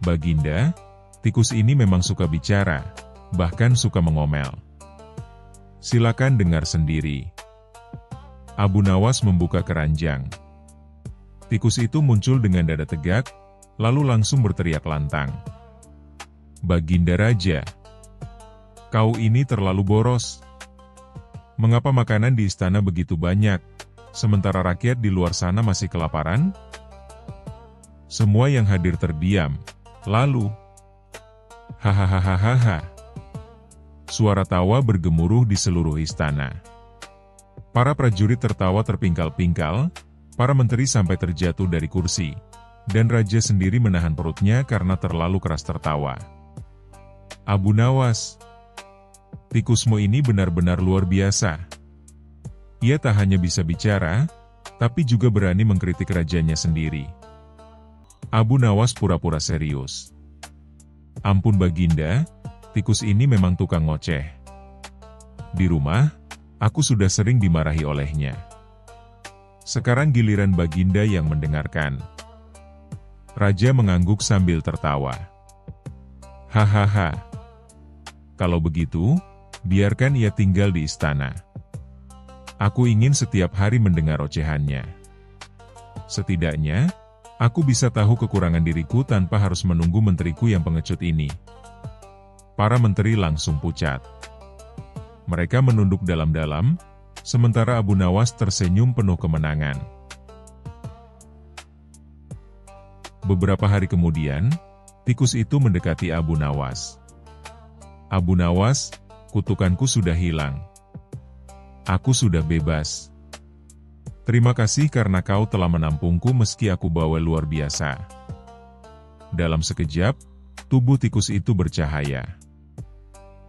Baginda, tikus ini memang suka bicara. bahkan suka mengomel. Silakan dengar sendiri. Abu Nawas membuka keranjang. Tikus itu muncul dengan dada tegak, lalu langsung berteriak lantang. Baginda Raja, kau ini terlalu boros. Mengapa makanan di istana begitu banyak, sementara rakyat di luar sana masih kelaparan? Semua yang hadir terdiam, lalu, hahaha. Suara tawa bergemuruh di seluruh istana. Para prajurit tertawa terpingkal-pingkal, para menteri sampai terjatuh dari kursi, dan raja sendiri menahan perutnya karena terlalu keras tertawa. Abu Nawas, tikusmu ini benar-benar luar biasa. Ia tak hanya bisa bicara, tapi juga berani mengkritik rajanya sendiri. Abu Nawas pura-pura serius. Ampun Baginda, tikus ini memang tukang ngoceh. Di rumah, aku sudah sering dimarahi olehnya. Sekarang giliran Baginda yang mendengarkan. Raja mengangguk sambil tertawa. Hahaha. Kalau begitu, biarkan ia tinggal di istana. Aku ingin setiap hari mendengar ocehannya. Setidaknya, aku bisa tahu kekurangan diriku tanpa harus menunggu menteriku yang pengecut ini. Para menteri langsung pucat. Mereka menunduk dalam-dalam, sementara Abu Nawas tersenyum penuh kemenangan. Beberapa hari kemudian, tikus itu mendekati Abu Nawas. Abu Nawas, kutukanku sudah hilang. Aku sudah bebas. Terima kasih karena kau telah menampungku meski aku bawa luar biasa. Dalam sekejap, tubuh tikus itu bercahaya.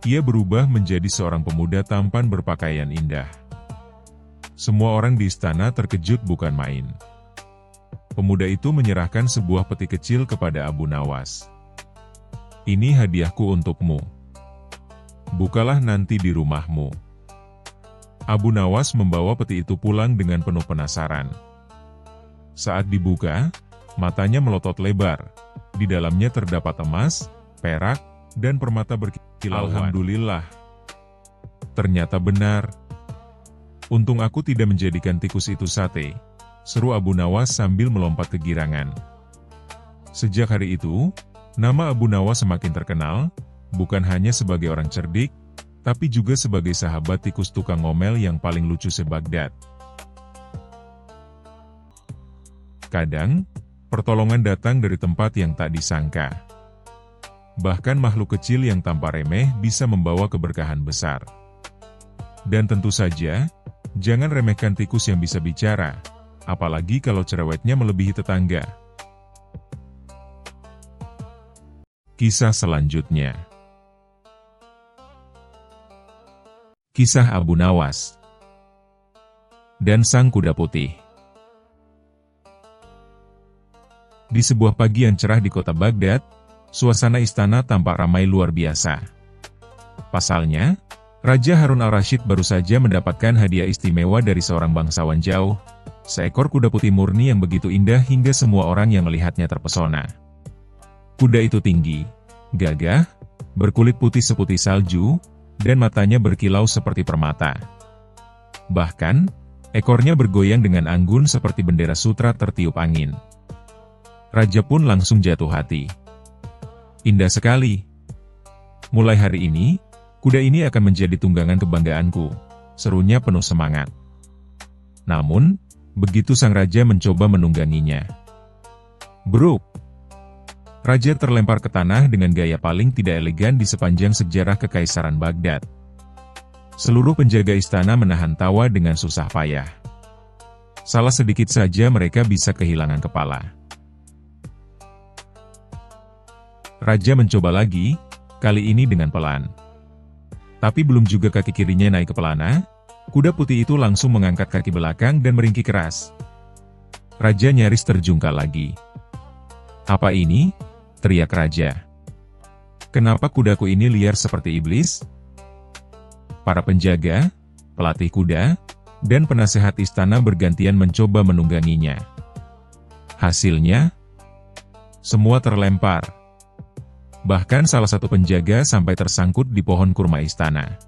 Ia berubah menjadi seorang pemuda tampan berpakaian indah. Semua orang di istana terkejut bukan main. Pemuda itu menyerahkan sebuah peti kecil kepada Abu Nawas. Ini hadiahku untukmu. Bukalah nanti di rumahmu. Abu Nawas membawa peti itu pulang dengan penuh penasaran. Saat dibuka, matanya melotot lebar. Di dalamnya terdapat emas, perak, dan permata berkilauan. Alhamdulillah. Ternyata benar. Untung aku tidak menjadikan tikus itu sate, seru Abu Nawas sambil melompat kegirangan. Sejak hari itu, nama Abu Nawas semakin terkenal, bukan hanya sebagai orang cerdik, tapi juga sebagai sahabat tikus tukang ngomel yang paling lucu se-Baghdad. Kadang, pertolongan datang dari tempat yang tak disangka. Bahkan makhluk kecil yang tanpa remeh bisa membawa keberkahan besar. Dan tentu saja, jangan remehkan tikus yang bisa bicara, apalagi kalau cerewetnya melebihi tetangga. Kisah selanjutnya. Kisah Abu Nawas dan Sang Kuda Putih. Di sebuah pagi yang cerah di kota Baghdad, suasana istana tampak ramai luar biasa. Pasalnya, Raja Harun al-Rasyid baru saja mendapatkan hadiah istimewa dari seorang bangsawan jauh, seekor kuda putih murni yang begitu indah hingga semua orang yang melihatnya terpesona. Kuda itu tinggi, gagah, berkulit putih seputih salju, dan matanya berkilau seperti permata. Bahkan, ekornya bergoyang dengan anggun seperti bendera sutra tertiup angin. Raja pun langsung jatuh hati. Indah sekali. Mulai hari ini, kuda ini akan menjadi tunggangan kebanggaanku, serunya penuh semangat. Namun, begitu sang raja mencoba menungganginya. Bruk! Raja terlempar ke tanah dengan gaya paling tidak elegan di sepanjang sejarah Kekaisaran Baghdad. Seluruh penjaga istana menahan tawa dengan susah payah. Salah sedikit saja mereka bisa kehilangan kepala. Raja mencoba lagi, kali ini dengan pelan. Tapi belum juga kaki kirinya naik ke pelana, kuda putih itu langsung mengangkat kaki belakang dan meringkik keras. Raja nyaris terjungkal lagi. Apa ini? Teriak Raja. Kenapa kudaku ini liar seperti iblis? Para penjaga, pelatih kuda, dan penasehat istana bergantian mencoba menungganginya. Hasilnya, semua terlempar. Bahkan salah satu penjaga sampai tersangkut di pohon kurma istana.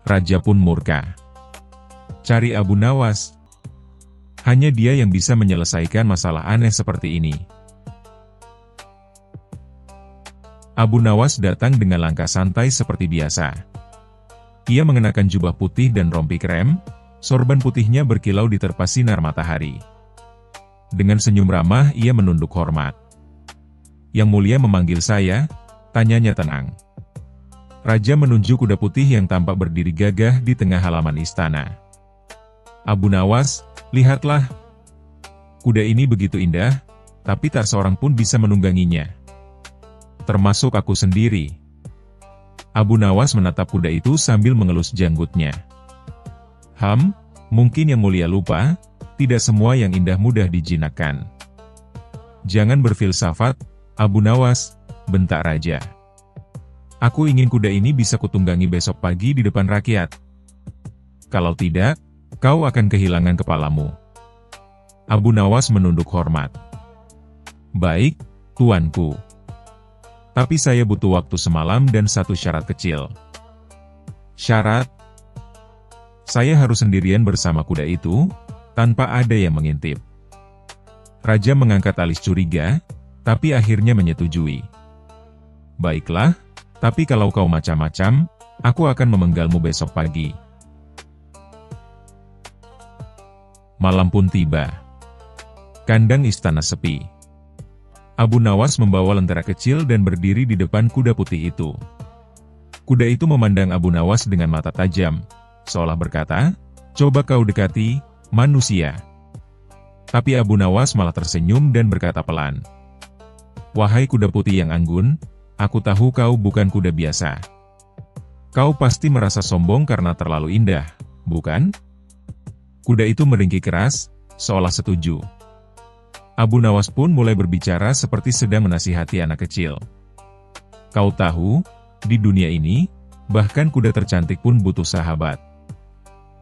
Raja pun murka. Cari Abu Nawas. Hanya dia yang bisa menyelesaikan masalah aneh seperti ini. Abu Nawas datang dengan langkah santai seperti biasa. Ia mengenakan jubah putih dan rompi krem, sorban putihnya berkilau diterpa sinar matahari. Dengan senyum ramah ia menunduk hormat. Yang mulia memanggil saya, tanyanya tenang. Raja menunjuk kuda putih yang tampak berdiri gagah di tengah halaman istana. Abu Nawas, lihatlah. Kuda ini begitu indah, tapi tak seorang pun bisa menungganginya. Termasuk aku sendiri. Abu Nawas menatap kuda itu sambil mengelus janggutnya. Mungkin yang mulia lupa, tidak semua yang indah mudah dijinakkan. Jangan berfilsafat, Abu Nawas, bentak raja. Aku ingin kuda ini bisa kutunggangi besok pagi di depan rakyat. Kalau tidak, kau akan kehilangan kepalamu. Abu Nawas menunduk hormat. Baik, tuanku. Tapi saya butuh waktu semalam dan satu syarat kecil. Syarat? Saya harus sendirian bersama kuda itu, tanpa ada yang mengintip. Raja mengangkat alis curiga, tapi akhirnya menyetujui. Baiklah, tapi kalau kau macam-macam, aku akan memenggalmu besok pagi. Malam pun tiba. Kandang istana sepi. Abu Nawas membawa lentera kecil dan berdiri di depan kuda putih itu. Kuda itu memandang Abu Nawas dengan mata tajam, seolah berkata, coba kau dekati, manusia. Tapi Abu Nawas malah tersenyum dan berkata pelan. Wahai kuda putih yang anggun, aku tahu kau bukan kuda biasa. Kau pasti merasa sombong karena terlalu indah, bukan? Kuda itu meringkik keras, seolah setuju. Abu Nawas pun mulai berbicara seperti sedang menasihati anak kecil. Kau tahu, di dunia ini, bahkan kuda tercantik pun butuh sahabat.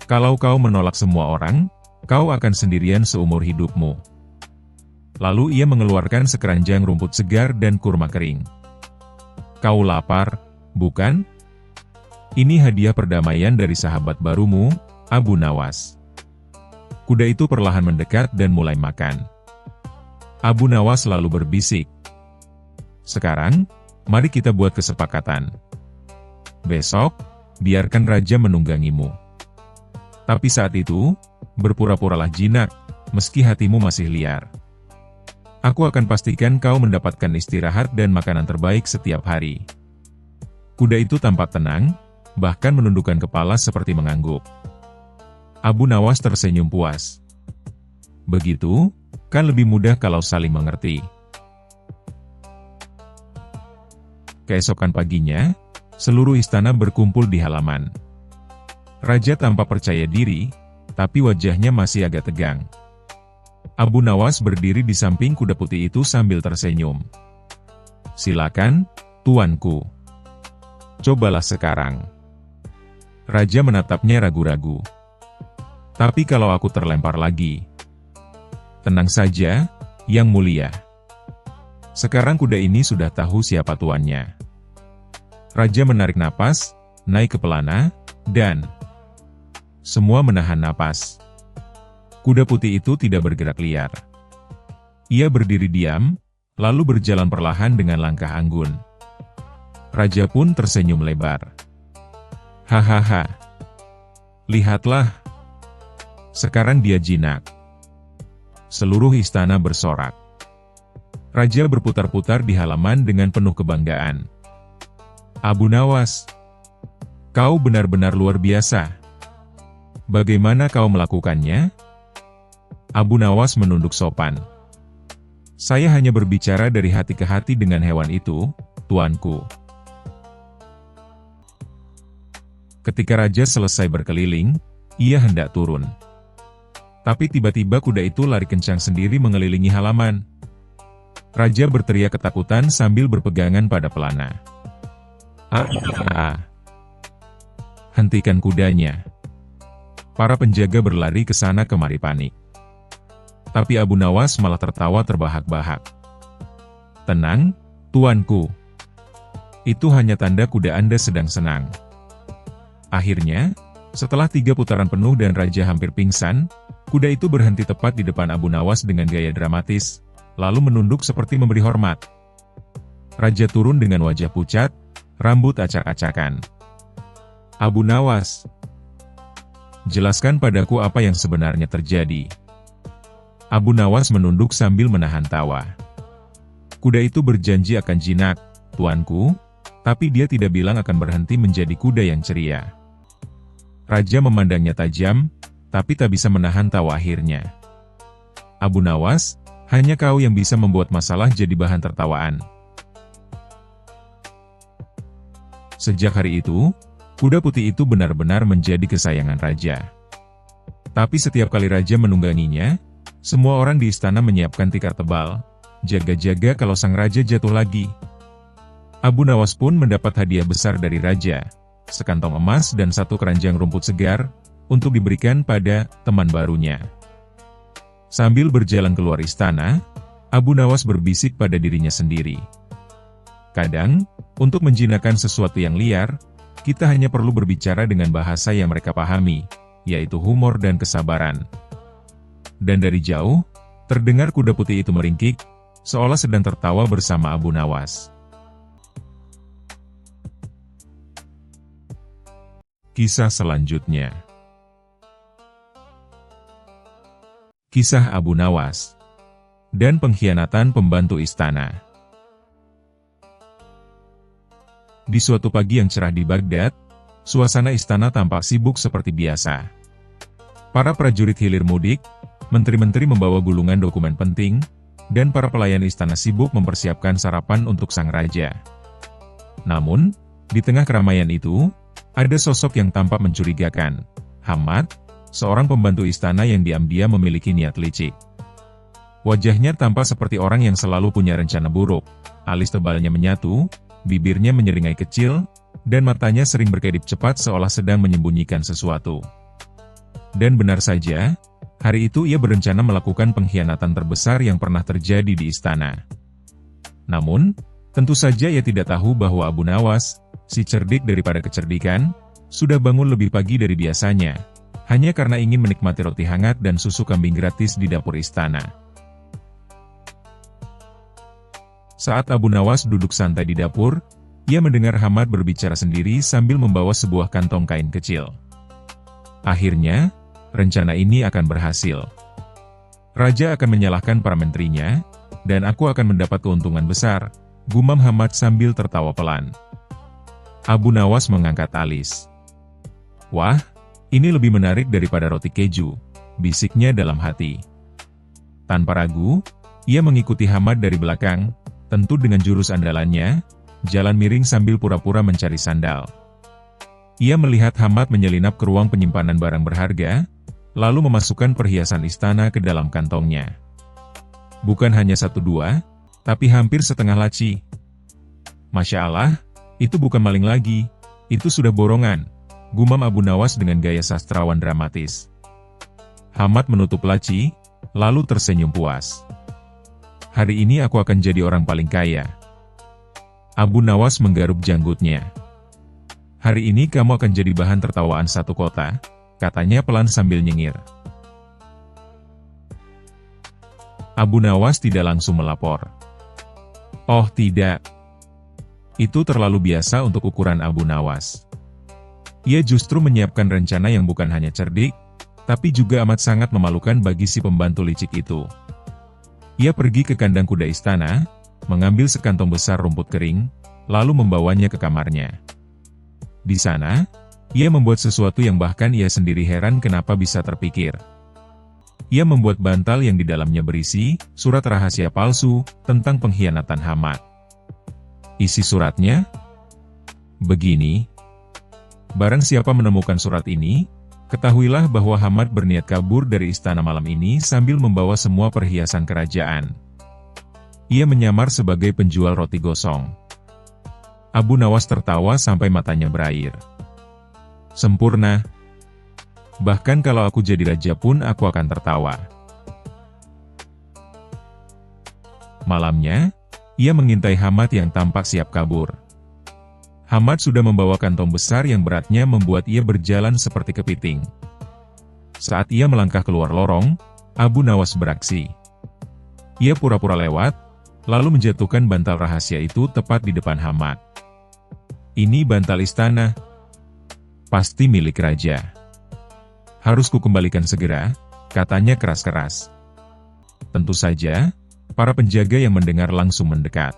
Kalau kau menolak semua orang, kau akan sendirian seumur hidupmu. Lalu ia mengeluarkan sekeranjang rumput segar dan kurma kering. Kau lapar, bukan? Ini hadiah perdamaian dari sahabat barumu, Abu Nawas. Kuda itu perlahan mendekat dan mulai makan. Abu Nawas lalu berbisik. Sekarang, mari kita buat kesepakatan. Besok, biarkan raja menunggangimu. Tapi saat itu, berpura-puralah jinak, meski hatimu masih liar. Aku akan pastikan kau mendapatkan istirahat dan makanan terbaik setiap hari. Kuda itu tampak tenang, bahkan menundukkan kepala seperti mengangguk. Abu Nawas tersenyum puas. Begitu, kan lebih mudah kalau saling mengerti. Keesokan paginya, seluruh istana berkumpul di halaman. Raja tampak percaya diri, tapi wajahnya masih agak tegang. Abu Nawas berdiri di samping kuda putih itu sambil tersenyum. Silakan, tuanku. Cobalah sekarang. Raja menatapnya ragu-ragu. Tapi kalau aku terlempar lagi? Tenang saja, yang mulia. Sekarang kuda ini sudah tahu siapa tuannya. Raja menarik napas, naik ke pelana, dan semua menahan napas. Kuda putih itu tidak bergerak liar. Ia berdiri diam, lalu berjalan perlahan dengan langkah anggun. Raja pun tersenyum lebar. Hahaha. Lihatlah. Sekarang dia jinak. Seluruh istana bersorak. Raja berputar-putar di halaman dengan penuh kebanggaan. Abu Nawas, kau benar-benar luar biasa. Bagaimana kau melakukannya? Abu Nawas menunduk sopan. Saya hanya berbicara dari hati ke hati dengan hewan itu, tuanku. Ketika raja selesai berkeliling, ia hendak turun. Tapi tiba-tiba kuda itu lari kencang sendiri mengelilingi halaman. Raja berteriak ketakutan sambil berpegangan pada pelana. Hentikan kudanya. Para penjaga berlari ke sana kemari panik. Tapi Abu Nawas malah tertawa terbahak-bahak. Tenang, tuanku. Itu hanya tanda kuda Anda sedang senang. Akhirnya, setelah 3 putaran penuh dan raja hampir pingsan, kuda itu berhenti tepat di depan Abu Nawas dengan gaya dramatis, lalu menunduk seperti memberi hormat. Raja turun dengan wajah pucat, rambut acak-acakan. "Abu Nawas, jelaskan padaku apa yang sebenarnya terjadi." Abu Nawas menunduk sambil menahan tawa. "Kuda itu berjanji akan jinak, tuanku, tapi dia tidak bilang akan berhenti menjadi kuda yang ceria." Raja memandangnya tajam, tapi tak bisa menahan tawa akhirnya. "Abu Nawas, hanya kau yang bisa membuat masalah jadi bahan tertawaan." Sejak hari itu, kuda putih itu benar-benar menjadi kesayangan raja. Tapi setiap kali raja menungganginya, semua orang di istana menyiapkan tikar tebal, jaga-jaga kalau sang raja jatuh lagi. Abu Nawas pun mendapat hadiah besar dari raja, sekantong emas dan 1 keranjang rumput segar, untuk diberikan pada teman barunya. Sambil berjalan keluar istana, Abu Nawas berbisik pada dirinya sendiri. Kadang, untuk menjinakkan sesuatu yang liar, kita hanya perlu berbicara dengan bahasa yang mereka pahami, yaitu humor dan kesabaran. Dan dari jauh, terdengar kuda putih itu meringkik, seolah sedang tertawa bersama Abu Nawas. Kisah selanjutnya. Kisah Abu Nawas dan pengkhianatan pembantu istana. Di suatu pagi yang cerah di Baghdad, suasana istana tampak sibuk seperti biasa. Para prajurit hilir mudik, menteri-menteri membawa gulungan dokumen penting, dan para pelayan istana sibuk mempersiapkan sarapan untuk sang raja. Namun, di tengah keramaian itu, ada sosok yang tampak mencurigakan. Hamad, seorang pembantu istana yang diam-diam memiliki niat licik. Wajahnya tampak seperti orang yang selalu punya rencana buruk, alis tebalnya menyatu, bibirnya menyeringai kecil, dan matanya sering berkedip cepat seolah sedang menyembunyikan sesuatu. Dan benar saja, hari itu ia berencana melakukan pengkhianatan terbesar yang pernah terjadi di istana. Namun, tentu saja ia tidak tahu bahwa Abu Nawas, si cerdik daripada kecerdikan, sudah bangun lebih pagi dari biasanya, hanya karena ingin menikmati roti hangat dan susu kambing gratis di dapur istana. Saat Abu Nawas duduk santai di dapur, ia mendengar Hamad berbicara sendiri sambil membawa sebuah kantong kain kecil. Akhirnya, rencana ini akan berhasil. Raja akan menyalahkan para menterinya, dan aku akan mendapat keuntungan besar, gumam Hamad sambil tertawa pelan. Abu Nawas mengangkat alis. "Wah, ini lebih menarik daripada roti keju," bisiknya dalam hati. Tanpa ragu, ia mengikuti Hamad dari belakang, tentu dengan jurus andalannya, jalan miring sambil pura-pura mencari sandal. Ia melihat Hamad menyelinap ke ruang penyimpanan barang berharga, lalu memasukkan perhiasan istana ke dalam kantongnya. Bukan hanya 1-2, tapi hampir setengah laci. "Masya Allah, itu bukan maling lagi, itu sudah borongan," gumam Abu Nawas dengan gaya sastrawan dramatis. Hamad menutup laci, lalu tersenyum puas. "Hari ini aku akan jadi orang paling kaya." Abu Nawas menggaruk janggutnya. "Hari ini kamu akan jadi bahan tertawaan satu kota," katanya pelan sambil nyengir. Abu Nawas tidak langsung melapor. Oh tidak. Itu terlalu biasa untuk ukuran Abu Nawas. Ia justru menyiapkan rencana yang bukan hanya cerdik, tapi juga amat sangat memalukan bagi si pembantu licik itu. Ia pergi ke kandang kuda istana, mengambil sekantong besar rumput kering, lalu membawanya ke kamarnya. Di sana, ia membuat sesuatu yang bahkan ia sendiri heran kenapa bisa terpikir. Ia membuat bantal yang di dalamnya berisi surat rahasia palsu tentang pengkhianatan Hamad. Isi suratnya begini, "Barang siapa menemukan surat ini, ketahuilah bahwa Hamad berniat kabur dari istana malam ini sambil membawa semua perhiasan kerajaan." Ia menyamar sebagai penjual roti gosong. Abu Nawas tertawa sampai matanya berair. "Sempurna. Bahkan kalau aku jadi raja pun aku akan tertawa." Malamnya, ia mengintai Hamad yang tampak siap kabur. Hamad sudah membawa kantong besar yang beratnya membuat ia berjalan seperti kepiting. Saat ia melangkah keluar lorong, Abu Nawas beraksi. Ia pura-pura lewat, lalu menjatuhkan bantal rahasia itu tepat di depan Hamad. Ini bantal istana. Pasti milik raja. Harus kukembalikan segera, katanya keras-keras. Tentu saja, para penjaga yang mendengar langsung mendekat.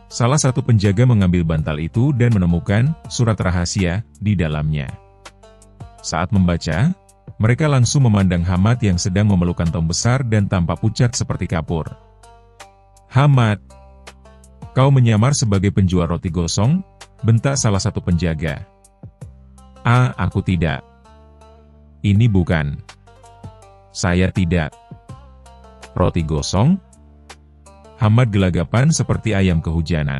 Salah satu penjaga mengambil bantal itu dan menemukan surat rahasia di dalamnya. Saat membaca, mereka langsung memandang Hamad yang sedang memeluk kantong besar dan tampak pucat seperti kapur. "Hamad, kau menyamar sebagai penjual roti gosong?" bentak salah satu penjaga. "Ah, aku tidak. Ini bukan. Saya tidak. Roti gosong?" Hamad gelagapan seperti ayam kehujanan.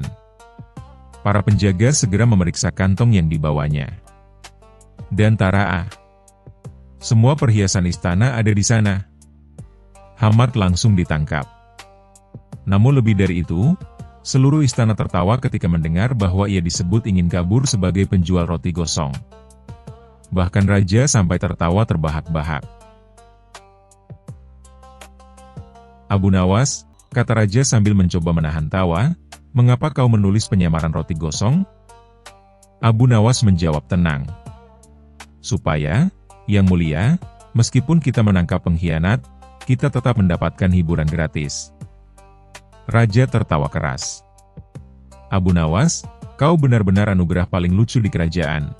Para penjaga segera memeriksa kantong yang dibawanya. Dan taraa, semua perhiasan istana ada di sana. Hamad langsung ditangkap. Namun lebih dari itu, seluruh istana tertawa ketika mendengar bahwa ia disebut ingin kabur sebagai penjual roti gosong. Bahkan raja sampai tertawa terbahak-bahak. "Abu Nawas," kata raja sambil mencoba menahan tawa, "mengapa kau menulis penyamaran roti gosong?" Abu Nawas menjawab tenang. "Supaya, Yang Mulia, meskipun kita menangkap pengkhianat, kita tetap mendapatkan hiburan gratis." Raja tertawa keras. "Abu Nawas, kau benar-benar anugerah paling lucu di kerajaan."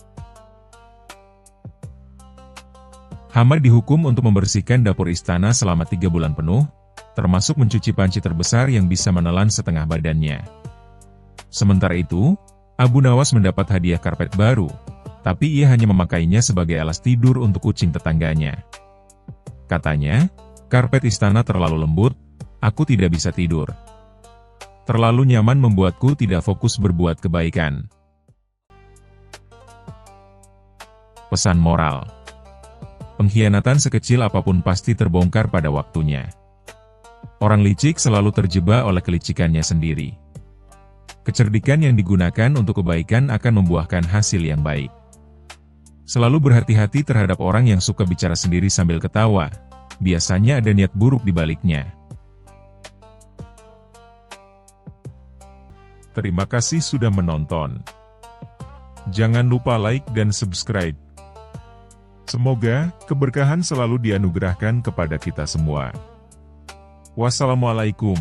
Hamad dihukum untuk membersihkan dapur istana selama 3 bulan penuh, termasuk mencuci panci terbesar yang bisa menelan setengah badannya. Sementara itu, Abu Nawas mendapat hadiah karpet baru, tapi ia hanya memakainya sebagai alas tidur untuk kucing tetangganya. Katanya, "Karpet istana terlalu lembut, aku tidak bisa tidur. Terlalu nyaman membuatku tidak fokus berbuat kebaikan." Pesan moral: pengkhianatan sekecil apapun pasti terbongkar pada waktunya. Orang licik selalu terjebak oleh kelicikannya sendiri. Kecerdikan yang digunakan untuk kebaikan akan membuahkan hasil yang baik. Selalu berhati-hati terhadap orang yang suka bicara sendiri sambil ketawa. Biasanya ada niat buruk di baliknya. Terima kasih sudah menonton. Jangan lupa like dan subscribe. Semoga keberkahan selalu dianugerahkan kepada kita semua. Wassalamualaikum.